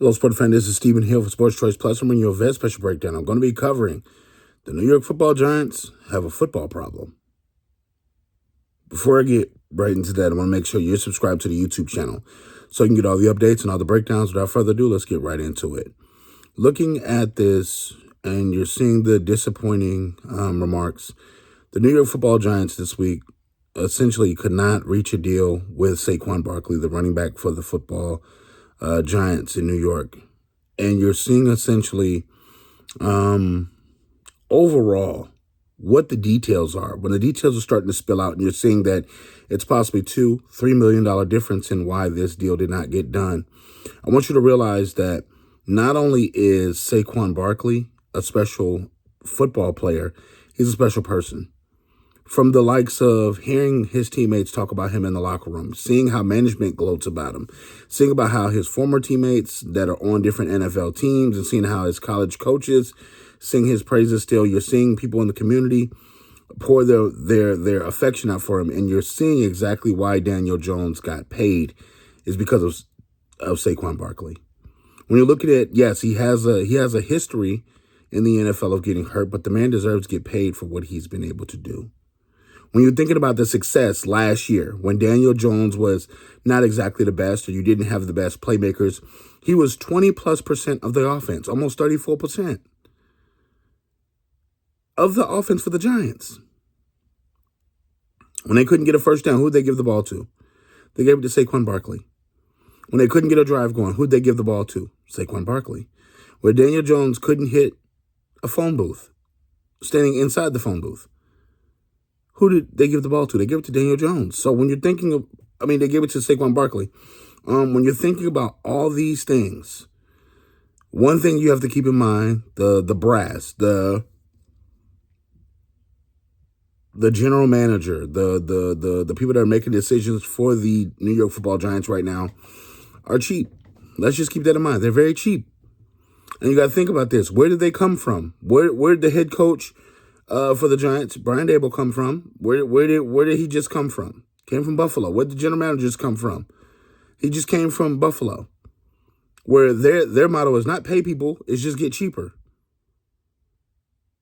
Hello, Sport fan. This is Stephen Hill for Sports Choice Plus. I'm bringing you a very special breakdown. I'm going to be covering the New York Football Giants have a football problem. Before I get right into that, I want to make sure you're subscribed to the YouTube channel so you can get all the updates and all the breakdowns. Without further ado, let's get right into it. Looking at this, and you're seeing the disappointing remarks, the New York Football Giants this week essentially could not reach a deal with Saquon Barkley, the running back for the football Giants in New York. And you're seeing essentially overall what the details are. When the details are starting to spill out and you're seeing that it's possibly $2-3 million difference in why this deal did not get done, I want you to realize that not only is Saquon Barkley a special football player, he's a special person. From the likes of hearing his teammates talk about him in the locker room, seeing how management gloats about him, seeing about how his former teammates that are on different NFL teams and seeing how his college coaches sing his praises still. You're seeing people in the community pour their affection out for him, and you're seeing exactly why Daniel Jones got paid is because of Saquon Barkley. When you look at it, yes, he has a history in the NFL of getting hurt, but the man deserves to get paid for what he's been able to do. When you're thinking about the success last year, when Daniel Jones was not exactly the best or you didn't have the best playmakers, he was 20+% of the offense, almost 34% of the offense for the Giants. When they couldn't get a first down, who'd they give the ball to? They gave it to Saquon Barkley. When they couldn't get a drive going, who'd they give the ball to? Saquon Barkley. Where Daniel Jones couldn't hit a phone booth, standing inside the phone booth, who did they give the ball to? They gave it to Daniel Jones. So when you're thinking of, they gave it to Saquon Barkley. When you're thinking about all these things, one thing you have to keep in mind, the brass, the general manager, the people that are making decisions for the New York Football Giants right now are cheap. Let's just keep that in mind. They're very cheap. And you got to think about this. Where did they come from? Where did the head coach for the Giants, Brian Daboll, come from? Where did he just come from? Came from Buffalo. Where did the general manager just come from? He just came from Buffalo, where their motto is not pay people, it's just get cheaper.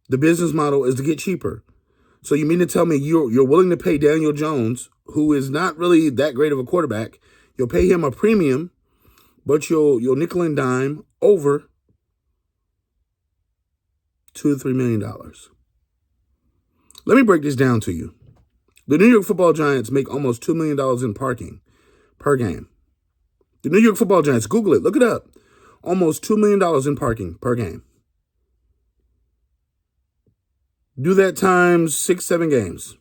The business model is to get cheaper. So you mean to tell me you're willing to pay Daniel Jones, who is not really that great of a quarterback, you'll pay him a premium, but you'll nickel and dime over $2 to $3 million. Let me break this down to you. The New York Football Giants make almost $2 million in parking per game. The New York Football Giants, Google it, look it up. Almost $2 million in parking per game. Do that times 6-7 games.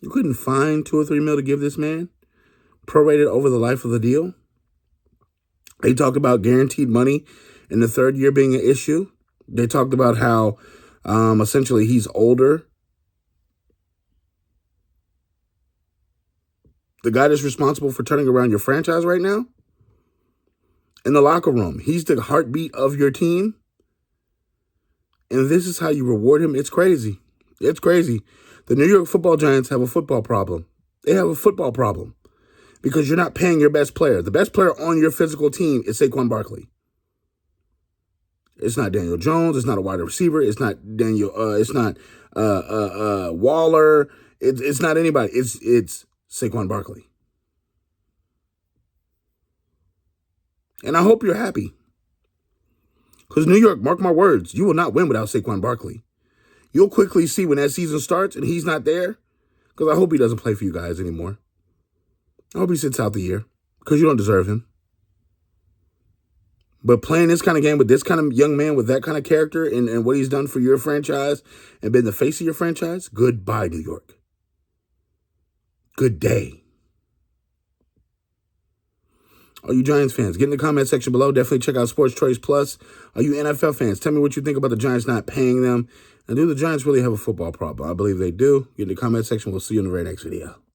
You couldn't find $2 or $3 million to give this man, prorated over the life of the deal. They talked about guaranteed money in the third year being an issue. They talked about how essentially he's older. The guy that's responsible for turning around your franchise right now, in the locker room, he's the heartbeat of your team. And this is how you reward him. It's crazy. It's crazy. The New York Football Giants have a football problem. They have a football problem because you're not paying your best player. The best player on your physical team is Saquon Barkley. It's not Daniel Jones. It's not a wide receiver. It's not Daniel. It's not Waller. It's not anybody. It's Saquon Barkley. And I hope you're happy. Because New York, mark my words, you will not win without Saquon Barkley. You'll quickly see when that season starts and he's not there, because I hope he doesn't play for you guys anymore. I hope he sits out the year, because you don't deserve him. But playing this kind of game with this kind of young man with that kind of character and what he's done for your franchise and been the face of your franchise, goodbye, New York. Good day. Are you Giants fans? Get in the comment section below. Definitely check out Sports Choice Plus. Are you NFL fans? Tell me what you think about the Giants not paying them. And do the Giants really have a football problem? I believe they do. Get in the comment section. We'll see you in the very next video.